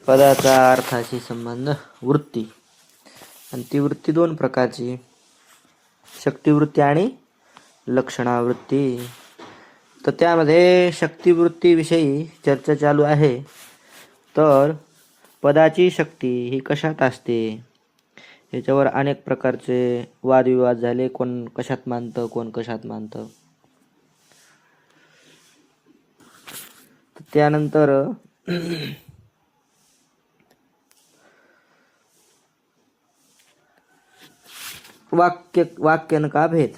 पदाचा अर्थाशी संबंध वृत्ती, आणि ती वृत्ती दोन प्रकारची, शक्तिवृत्ती आणि लक्षणावृत्ती. तर त्यामध्ये शक्तिवृत्तीविषयी चर्चा चालू आहे. तर पदाची शक्ती ही कशात असते याच्यावर अनेक प्रकारचे वादविवाद झाले. कोण कशात मानतं, कोण कशात मानतं. त्यानंतर वाक्यन का भेद,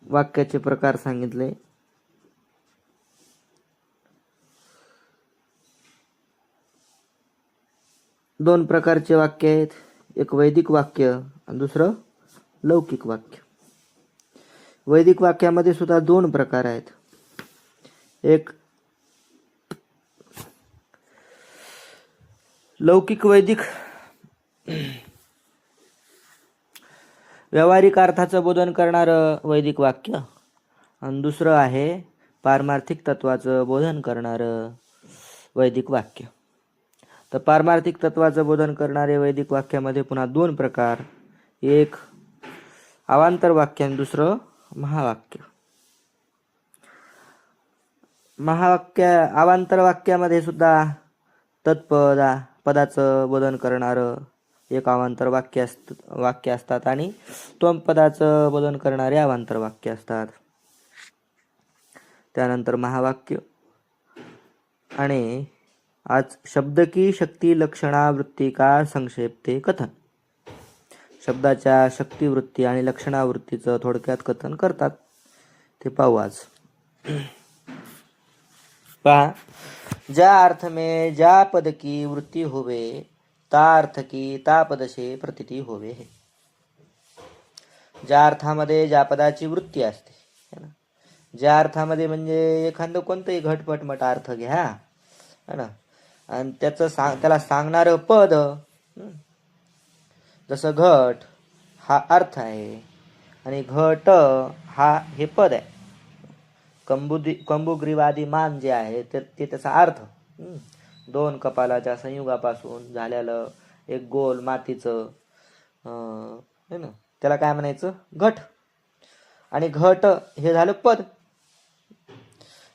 वाक्याचे प्रकार सांगितले. दोन प्रकारचे वाक्य आहेत, एक वैदिक वाक्य आणि दुसरं लौकिक वाक्य. वैदिक वाक्यामध्ये सुद्धा दोन प्रकार आहेत. एक लौकिक वैदिक व्यावहारिक अर्थाचं बोधन करणारं वैदिक वाक्य, आणि दुसरं आहे पारमार्थिक तत्वाचं बोधन करणारं वैदिक वाक्य. तर पारमार्थिक तत्वाचं बोधन करणारे वैदिक वाक्यामध्ये पुन्हा दोन प्रकार, एक अवांतर वाक्य आणि दुसरं महावाक्य. अवांतर वाक्यामध्ये सुद्धा पदाचं बोधन करणारं एक अवांतर वाक्य असतात आणि पदाचं बोधन करणारे अवांतर वाक्य असतात. त्यानंतर महावाक्य. आणि आज शब्द की शक्ती लक्षणावृत्ती का संक्षेप ते कथन, शब्दाच्या शक्तिवृत्ती आणि लक्षणावृत्तीचं थोडक्यात कथन करतात, ते पाहू आज. पहा, ज्या अर्थ में ज्या पद की वृत्ती होवे ता अर्थ की ता पद से प्रतीती होवे. ज्या अर्थामध्ये ज्या पदाची वृत्ती असते, ज्या अर्थामध्ये म्हणजे एखादं कोणतंही घटपटमट अर्थ घ्या है ना, आणि त्याला सांगणारं पद, जसं घट हा अर्थ आहे आणि घट हे पद आहे. कंबुग्रीवादी मान जे आहे ते त्याचा अर्थ, दोन कपालाच्या संयुगापासून झालेलं एक गोल मातीचं है ना, त्याला काय म्हणायचं, घट. आणि घट हे झालं पद.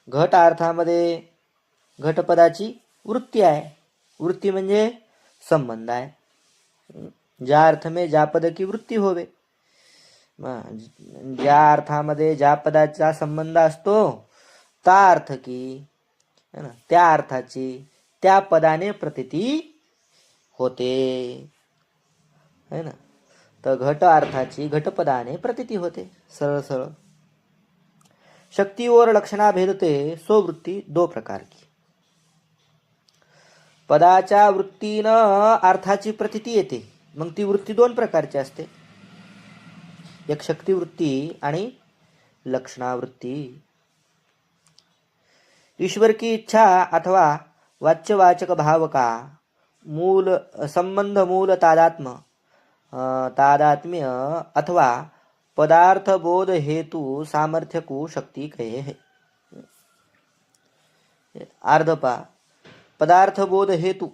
घट अर्थामध्ये घटपदाची वृत्ती आहे. वृत्ती म्हणजे संबंध आहे. ज्या अर्थ में ज्या पद की वृत्ती होवे, ज्या अर्थामध्ये ज्या पदाचा संबंध असतो ता अर्थ की है ना, त्या अर्थाची त्या पदाने प्रतीती होते है ना. तर घट अर्थाची घटपदाने प्रतीती होते. सरळ सरळ. शक्ति और लक्षणा भेदते सो वृत्ती दो प्रकार की. पदाच्या वृत्तीनं अर्थाची प्रतीती येते, मग ती वृत्ती दोन प्रकारची असते, एक शक्तिवृत्ती आणि लक्षणावृत्ती. ईश्वर की इच्छा अथवा वाच्यवाचक भाव का मूल संबंध मूल तादात्म्य अथवा पदार्थ बोध हेतु सामर्थ्य को शक्ति कहे है. अर्धपा पदार्थ बोध हेतु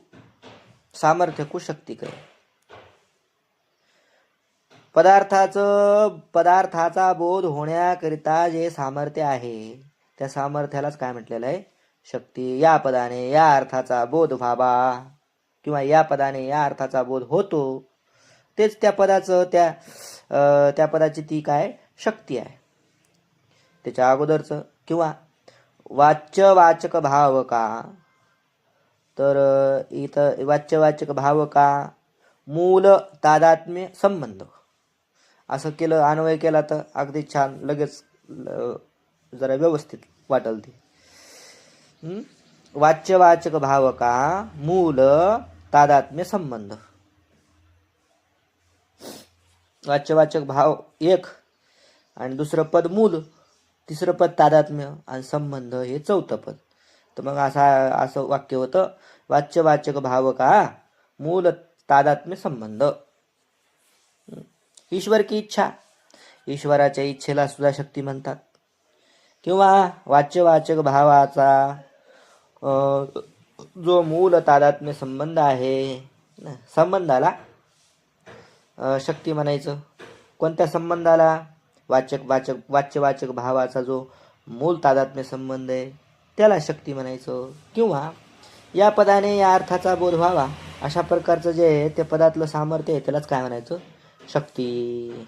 सामर्थ्य को शक्ती कहे. पदार्थाचा बोध होण्याकरिता जे सामर्थ्य आहे त्या सामर्थ्यालाच काय म्हटलेलं आहे, शक्ती. या पदाने या अर्थाचा बोध व्हावा किंवा या पदाने या अर्थाचा बोध होतो, तेच त्या पदाचं त्या पदाची ती काय शक्ती आहे. त्याच्या अगोदरचं किंवा वाच्यवाचक भाव का, तर इथं वाच्यवाचक भाव का मूल तादात्म्य संबंध असं केलं, अन्वय केला तर अगदी छान, लगेच जरा व्यवस्थित वाटल ते. वाच्यवाचक भाव का मूल तादात्म्य संबंध. वाच्यवाचक भाव एक आणि दुसरं पद मूल, तिसरं पद तादात्म्य आणि संबंध हे चौथं पद. तर मग असं वाक्य होतं, वाच्यवाचक भाव का मूल तादात्म्य संबंध. ईश्वर की इच्छा, ईश्वराच्या इच्छेला सुद्धा शक्ती म्हणतात. किंवा वाच्यवाचक भावाचा जो मूल तादात्म्य संबंध आहे, संबंधाला शक्ती म्हणायचं. कोणत्या संबंधाला? वाच्य-वाचक भावाचा जो मूल तादात्म्य संबंध आहे त्याला शक्ती म्हणायचं. किंवा या पदाने या अर्थाचा बोध व्हावा अशा प्रकारचं जे आहे ते पदातलं सामर्थ्य आहे त्यालाच काय म्हणायचं? शक्ती.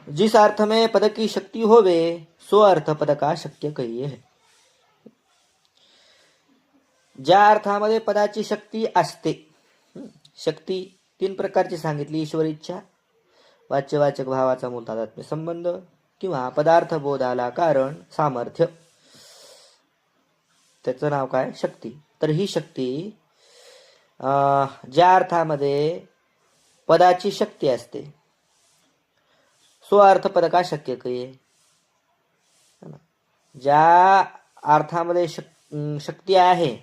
जिस अर्थ में पद की शक्ती होवे सो अर्थ पद का शक्य कहिये. ज्या अर्थामध्ये पदाची शक्ती असते, शक्ती 3 प्रकारची सांगितली: ईश्वर इच्छा, वाच्यवाचक भावाचा मूल तादात्म्य संबंध किंवा पदार्थ बोधाला कारण सामर्थ्य, त्याचं नाव काय? शक्ती. तर ही शक्ती ज्या अर्थामध्ये पदाची शक्ती असते सो अर्थ पद का शक्य कहिये. ज्या अर्थामध्ये शक्ती आहे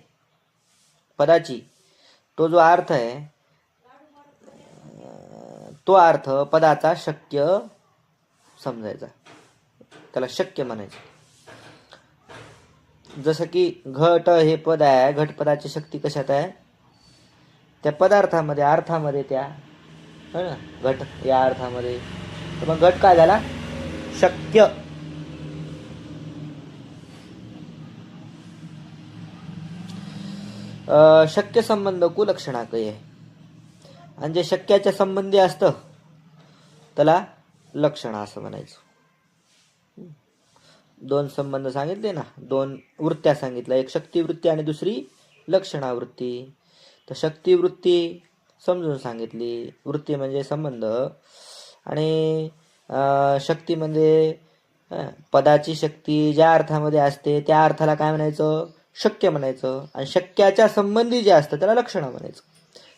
पदाची, तो जो अर्थ आहे तो अर्थ पदाचा शक्य समजायचा, त्याला शक्य म्हणायचं. जसं की घट हे पद आहे, घट पदाची शक्ती कशात आहे? त्या पदार्थामध्ये, अर्थामध्ये, त्या है ना, घट या अर्थामध्ये. तर मग घट काय झाला? शक्य. शक्य संबंध कुलक्षणा कहिये. आणि जे शक्याच्या संबंधी असतं त्याला लक्षणा असं म्हणायचं. 2 संबंध सांगितले ना, 2 वृत्त्या सांगितल्या, एक शक्ती वृत्ती आणि दुसरी लक्षणा वृत्ती. तर शक्ती वृत्ती समजून सांगितली, वृत्ती म्हणजे संबंध, आणि शक्ती म्हणजे पदाची शक्ती ज्या अर्थामध्ये असते त्या अर्थाला काय म्हणायचं? शक्य म्हणायचं. आणि शक्याच्या संबंधी जे असतं त्याला लक्षणा म्हणायचं.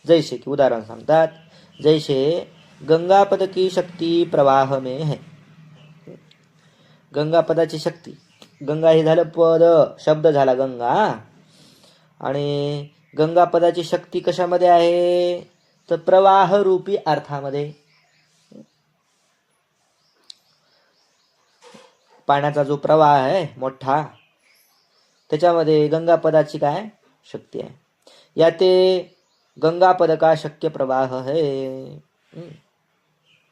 जैसे की उदाहरण सांगतात, जैसे गंगा पद की शक्ती प्रवाह में है. गंगा पदाची शक्ती, गंगा हे झालं पद, शब्द झाला गंगा, आणि गंगा पदाची शक्ती कशामध्ये आहे? तर प्रवाह रूपी अर्थामध्ये. पाण्याचा जो प्रवाह आहे मोठा, त्याच्यामध्ये गंगा पदाची काय शक्ती आहे. या ते गंगा पद का शक्य प्रवाह है.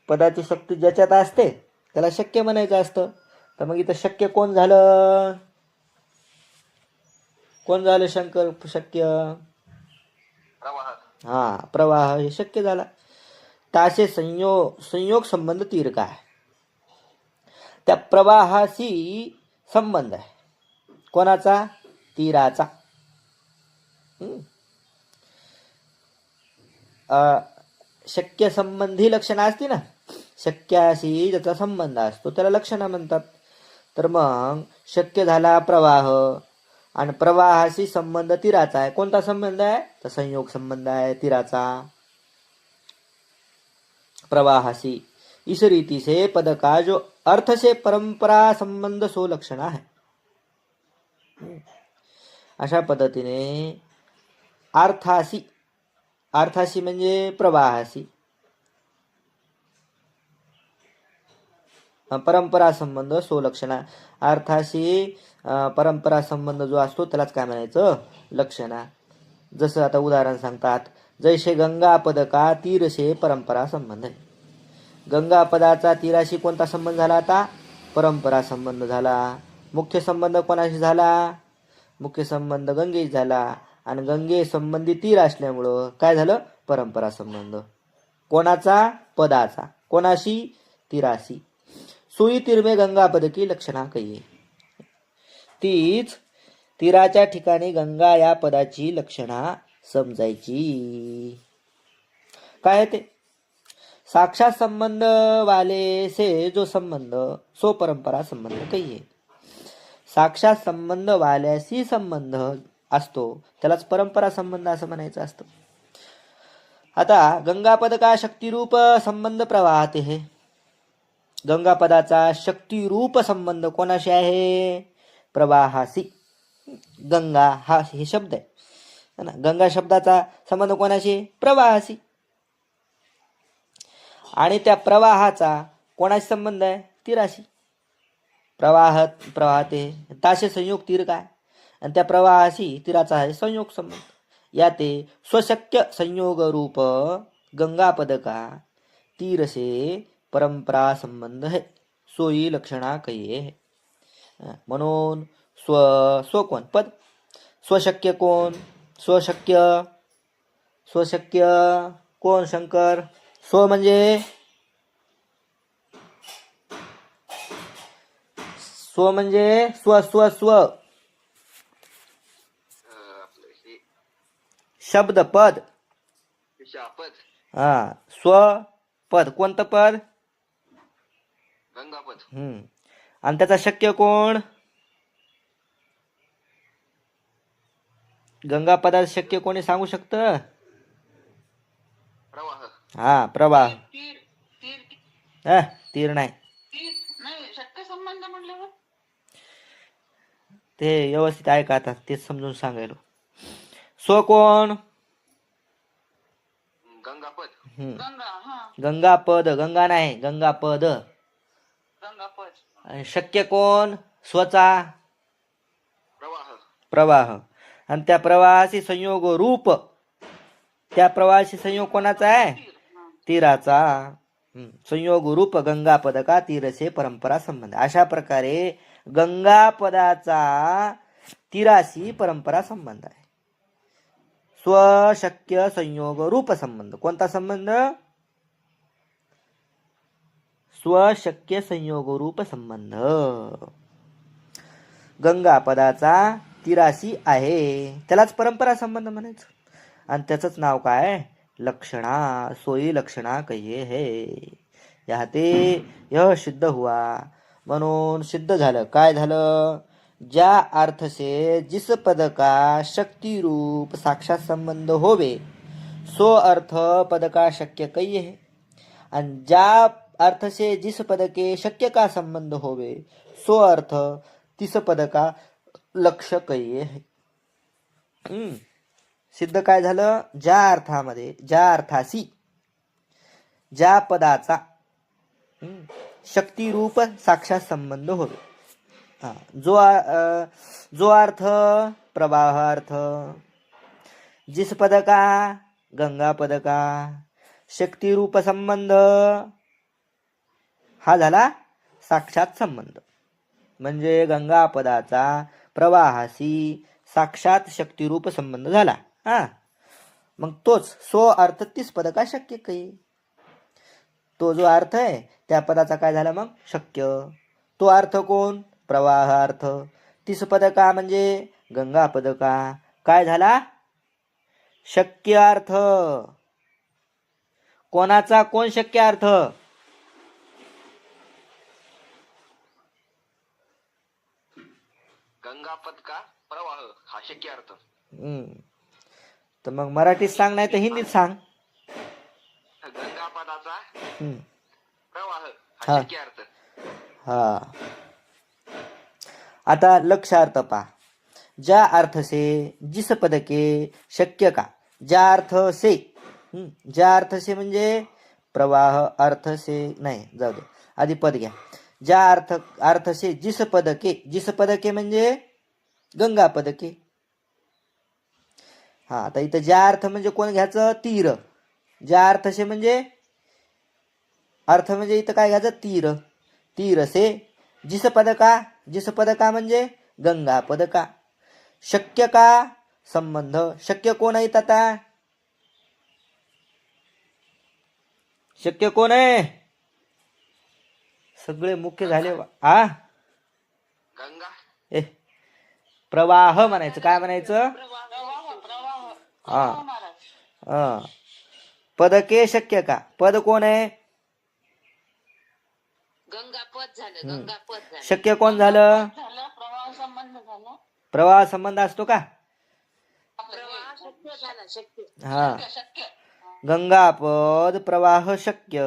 पदाची शक्ती ज्याच्यात असते त्याला शक्य म्हणायचं असतं. तर मग इथं शक्य कोण झालं? कोण झालं शंकर? शक्य हा, प्रवाह हे शक्य झाला. तासे संयोग संबंध तीर काय? त्या प्रवाहाशी संबंध आहे. कोणाचा? तीराचा. शक्य संबंधी लक्षणा असते ना, शक्याशी ज्याचा संबंध असतो त्याला लक्षणा म्हणतात. तर मग शक्य झाला प्रवाह, आणि प्रवाहाशी संबंध तीराचा आहे. कोणता संबंध आहे? तर संयोग संबंध आहे तीराचा प्रवाहाशी. इस रीति से पद का जो अर्थ से परंपरा संबंध सो लक्षणा है. अशा पद्धतीने अर्थाशी, अर्थाशी म्हणजे प्रवाहाशी, परंपरा संबंध सो लक्षणा. अर्थाशी परंपरा संबंध जो असतो त्यालाच काय म्हणायचं? लक्षणा. जसं आता उदाहरण सांगतात, जैसे गंगा पद का तीर से परंपरा संबंध आहे. गंगा पदाचा तीराशी कोणता संबंध झाला? आता परंपरा संबंध झाला. मुख्य संबंध कोणाशी झाला? मुख्य संबंध गंगेशी झाला, आणि गंगे संबंधी तीर असल्यामुळं काय झालं? परंपरा संबंध. कोणाचा? पदाचा. कोणाशी? तीराशी. सुई तीर में गंगा पद की लक्षणा कहिये. तीच तीराच्या ठिकाणी गंगा या पदाची लक्षणा समजायची. काय ते? साक्षात संबंध वाले से जो संबंध सो परंपरा संबंध कहिये. साक्षात संबंध वाल्याशी संबंध असतो त्यालाच परंपरा संबंध असं म्हणायचं असतं. आता गंगापद का शक्तिरूप संबंध प्रवाहते है. गंगापदाचा शक्तिरूप संबंध कोणाशी आहे? प्रवाहाशी. गंगा हा हे शब्द आहे ना, गंगा शब्दाचा संबंध कोणाशी? प्रवाहाशी. आणि त्या प्रवाहाचा कोणाशी संबंध आहे? तीराशी. प्रवाहते ताशे संयोग तीर काय? आणि त्या प्रवाहाशी तीराचा आहे संयोग संबंध. या ते स्वशक्य संयोग रूप गंगापद का तीर से परंपरा संबंध है, सोयी लक्षणा कहिये है. म्हणून स्व कोण पद, स्वशक्य कोण, स्वशक्य स्वशक्य कोण शंकर, स्व म्हणजे स्व स्व स्व शब्द पद. हा स्व पद कोणतं पद, गंगापद. आणि त्याचा शक्य कोण, गंगापदात शक्य कोणी सांगू शकतं, प्रवाह. हा प्रवाह. तीर नाही, शक्य संबंध म्हटल्यावर ते व्यवस्थित ऐका आता, तेच समजून सांगायलो. स्व कोण, गंगापद. गंगापद, गंगा नाही गंगापद. आणि शक्य कोण, स्वचा प्रवाह. प्रवाह. आणि त्या प्रवाहाशी संयोग रूप, त्या प्रवाहाशी संयोग कोणाचा आहे, तीराचा. संयोग रूप गंगापद का तीर से परंपरा संबंध. अशा प्रकारे गंगापदाचा तीराशी परंपरा संबंध आहे. स्वशक्य संयोग रूप संबंध. कोणता संबंध, स्वशक्य संयोग रूप संबंध गंगापदाचा तीराशी आहे, त्यालाच परंपरा संबंध म्हणायचं. आणि त्याचंच नाव काय, लक्षणा, सोयी लक्षणा कहिये है. या ते यह सिद्ध हुआ, म्हणून सिद्ध झालं. काय झालं, ज्या अर्थ से जिस पद का शक्ति रूप साक्षात संबंध होवे, सो अर्थ पद का शक्य कहिये है. आणि ज्या अर्थ से जिस पद के शक्य का संबंध होवे, सो अर्थ तिस पद का लक्ष्य कहिये है. सिद्ध काय झालं, ज्या अर्थामध्ये, ज्या अर्थाशी ज्या पदाचा शक्ती रूप साक्षात संबंध होवे. जो अर्थ प्रवाह अर्थ, जिस पद का गंगा पद का शक्ती रूप संबंध, हा झाला साक्षात संबंध. म्हणजे गंगा पदाचा प्रवाहाशी साक्षात शक्तिरूप संबंध झाला. मग तोच सो अर्थ तीस पद का शक्य काही, तो जो अर्थ आहे त्या पदाचा काय झाला मग शक्य. तो अर्थ कोण, प्रवाह अर्थ. तीस पद का म्हणजे गंगा पद का, काय झाला शक्य अर्थ. कोणाचा कोण शक्य अर्थ, गंगापद का प्रवाह हा शक्य अर्थ. तर मग मराठीत सांग, नाही तर हिंदीत सांग. गंगापदाचा प्रवाह हा. हा शक्य अर्थ. हा, आता लक्षार्थ पा. ज्या अर्थ से जिस पद के शक्य का, ज्या अर्थ से, ज्या अर्थ से म्हणजे प्रवाह अर्थ से नाही, जाऊ दे आधी पद घ्या. ज्या अर्थ से जिस पद के म्हणजे गंगा पद के. हा, आता इथं ज्या अर्थ म्हणजे कोण घ्यायचं, तीर. ज्या अर्थ से म्हणजे अर्थ म्हणजे इथं काय घ्यायचं, तीर. तीर से जिस पद का म्हणजे गंगा पद का. शक्य का संबंध, शक्य कोण आहेत आता, शक्य कोण आहे, सगळे मुख्य झाले. गंगा प्रवाह म्हणायचं, काय म्हणायचं, पद के शक्य का, पद कोण आहे, गंगापद झालं. शक्य कोण झालं, प्रवाह संबंध असतो का, हा, गंगापद प्रवाह शक्य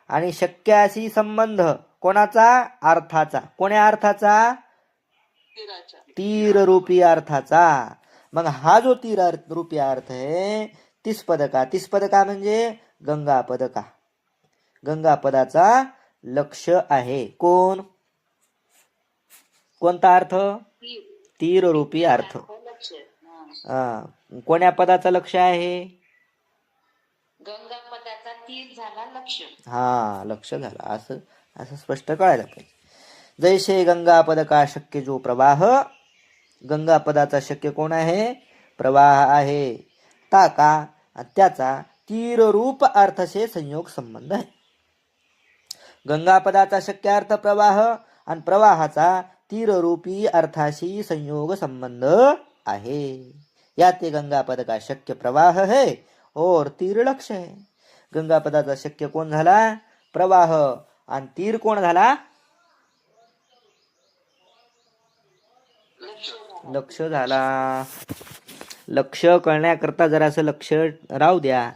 आणि शक्याशी संबंध कोणाचा, अर्थाचा. कोण्या अर्थाचा, तीर रूपी अर्थाचा. मग हा जो तीर रूपी अर्थ आहे, तीस पद का म्हणजे गंगा पद का. गंगा पदाचा लक्ष आहे. कोण, कोणता अर्थ, तीर रूपी अर्थ. लक्ष हा. कोण्या पदाचं लक्ष आहे? गंगा पदाचा तीर झाला लक्ष. हा, लक्ष झालं. असं असं स्पष्ट कळायला पाहिजे. जैसे गंगा पद का शक्य जो प्रवाह, गंगा पदाचा शक्य कोण आहे? प्रवाह आहे. ताका त्याचा तीर रूप अर्थसे संयोग संबंध आहे. गंगा पदाचा शक्य अर्थ प्रवाह आणि प्रवाहाचा तीर रूपी अर्थाशी संयोग संबंध आहे. याते गंगा पद का शक्य प्रवाह है और तीर लक्ष्य है. गंगा पदाचा शक्य कोण झाला? प्रवाह. आणि तीर कोण झाला? लक्ष झाला. लक्ष कळण्याकरता जरासं लक्ष राहू द्या.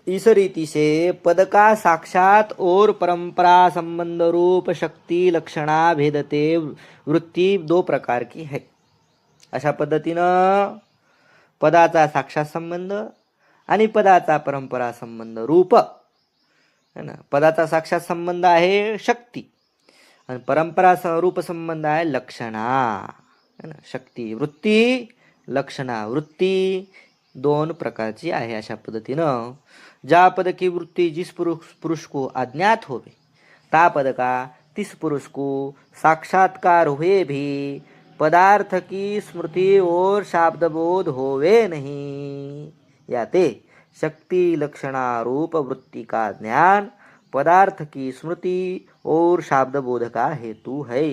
इस रीति से पद का साक्षात और परंपरा संबंध रूप शक्ति लक्षणा भेदते वृत्ती दो प्रकार की है. अशा पद्धतीनं पदाचा साक्षात संबंध आणि पदाचा परंपरा संबंध रूप है ना. पदाचा साक्षात संबंध आहे शक्ती आणि परंपरा रूप संबंध आहे लक्षणा है ना. शक्ती वृत्ती, लक्षणा वृत्ती दोन प्रकारची आहे. अशा पद्धतीनं ज्या पद की वृत्ति जिस पुरुष को अज्ञात होवे, ता पद का तिस पुरुष को साक्षात्कार हुए भी पदार्थ की स्मृति और शाब्द बोध होवे नहीं. याते शक्ति लक्षणा रूप वृत्ति का ज्ञान पदार्थ की स्मृति और शाब्द बोध का हेतु है.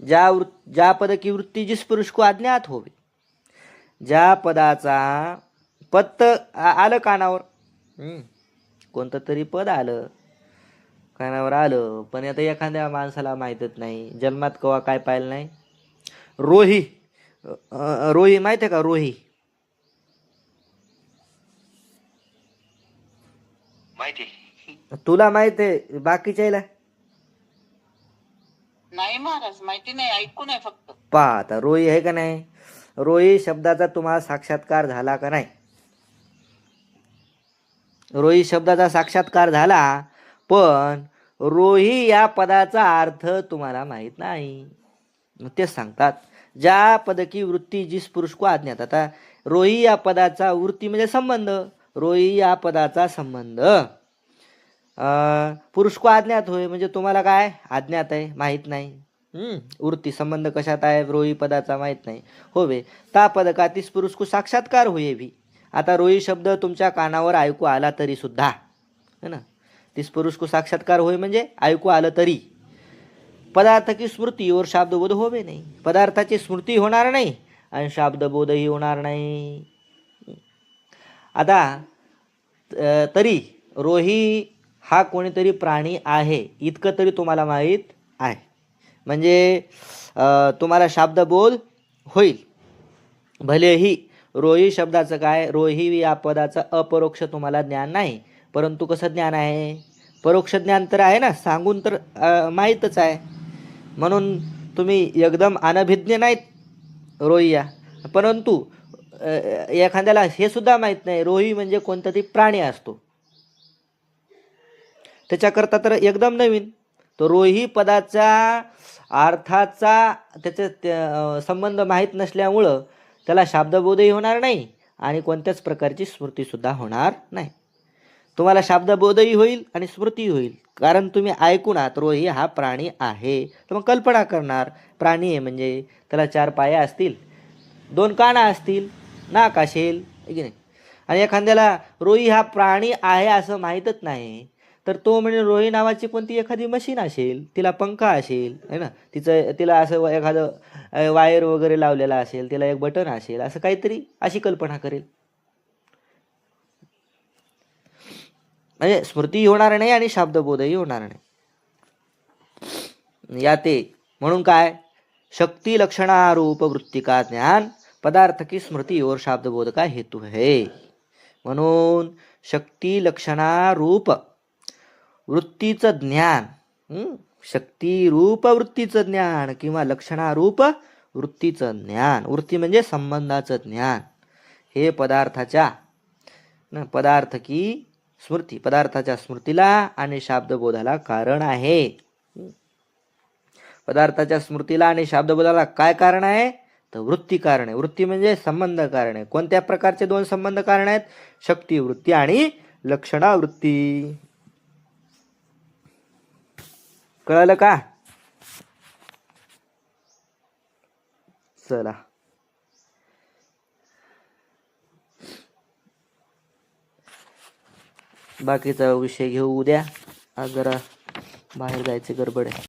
ज्या पद की वृत्ति जिस पुरुष को अज्ञात होवे, ज्या पदाचा पद आलं कानावर, कोणतं तरी पद आलं कानावर आलं, पण आता एखाद्या माणसाला माहीतच नाही, जन्मात कवा काय पाहिलं नाही. रोही, रोही माहित आहे का? रोही माहिती? तुला माहित आहे, बाकीच्याला नाही महाराज, माहिती नाही, ऐकून आहे फक्त. पहा आता, रोही आहे का नाही? रोही शब्दाचा तुम्हाला साक्षात्कार झाला का नाही? रोही शब्दाचा साक्षात्कार झाला, पण रोही या पदाचा अर्थ तुम्हाला माहित नाही. तेच सांगतात ज्या पद की वृत्ती जिस पुरुष को अज्ञात. आता रोही या पदाचा वृत्ती म्हणजे संबंध, रोही या पदाचा संबंध पुरुष को अज्ञात होय म्हणजे तुम्हाला काय अज्ञात आहे, माहित नाही. वृत्ती संबंध कशात आहे? रोही पदाचा माहित नाही होवे. ता पद का तिस पुरुष को साक्षात्कार होय भी. आता रोही शब्द तुमच्या कानावर ऐकू आला तरी सुद्धा है ना, तिस पुरुष को साक्षात्कार होय म्हणजे ऐकू आलं तरी पदार्थ की स्मृती और शाब्दबोध होवे नाही. पदार्थाची स्मृती होणार नाही आणि शाब्दबोधही होणार नाही. आता तरी रोही हा कोणीतरी प्राणी आहे इतकं तरी तुम्हाला माहीत आहे, म्हणजे तुम्हाला शाब्दबोध होईल. भलेही रोही शब्दाचं काय, रोही या पदाचं अपरोक्ष तुम्हाला ज्ञान नाही, परंतु कसं ज्ञान आहे? परोक्ष ज्ञान तर आहे ना, सांगून तर माहीतच आहे. म्हणून तुम्ही एकदम अनभिज्ञ नाहीत रोही या. परंतु एखाद्याला हे सुद्धा माहीत नाही रोही म्हणजे कोणता तरी प्राणी असतो, त्याच्याकरता तर एकदम नवीन. तो रोही पदाचा अर्थाचा त्याचा संबंध माहीत नसल्यामुळं त्याला शाब्दबोधही होणार नाही आणि कोणत्याच प्रकारची स्मृतीसुद्धा होणार नाही. तुम्हाला शाब्दबोधही होईल आणि स्मृती होईल, कारण तुम्ही ऐकून आहात रोही हा प्राणी आहे. तर मग कल्पना करणार, प्राणी आहे म्हणजे त्याला चार पाया असतील, दोन काना असतील, नाक असेल की नाही. आणि एखाद्याला रोही हा प्राणी आहे असं माहीतच नाही, तर तो म्हणजे रोही नावाची कोणती एखादी मशीन असेल, तिला पंखा असेल है ना, तिला असं एखादं वायर वगैरे लावलेला असेल, तिला एक बटन असेल, असं काहीतरी अशी कल्पना करेल. म्हणजे स्मृती होणार नाही आणि शाब्दबोधही होणार नाही. याते म्हणून काय, शक्ती लक्षणारूप वृत्ती का ज्ञान पदार्थ की स्मृती और शाब्दबोध का हेतु है. म्हणून शक्ती लक्षणारूप वृत्तीचं ज्ञान, शक्ती रूप वृत्तीचं ज्ञान किंवा लक्षणारूप वृत्तीचं ज्ञान, वृत्ती म्हणजे संबंधाचं ज्ञान, हे पदार्थाच्या पदार्थ की स्मृती, पदार्थाच्या स्मृतीला आणि शाब्दबोधाला कारण आहे. पदार्थाच्या स्मृतीला आणि शब्दबोधाला काय कारण आहे? तर वृत्ती कारण आहे. वृत्ती म्हणजे संबंध कारण आहे. कोणत्या प्रकारचे दोन संबंध कारण आहेत? शक्ती वृत्ती आणि लक्षणा वृत्ती. कळलं का? चला, बाकीचा विषय घेऊ उद्या. आज जरा बाहेर जायचे गडबड आहे.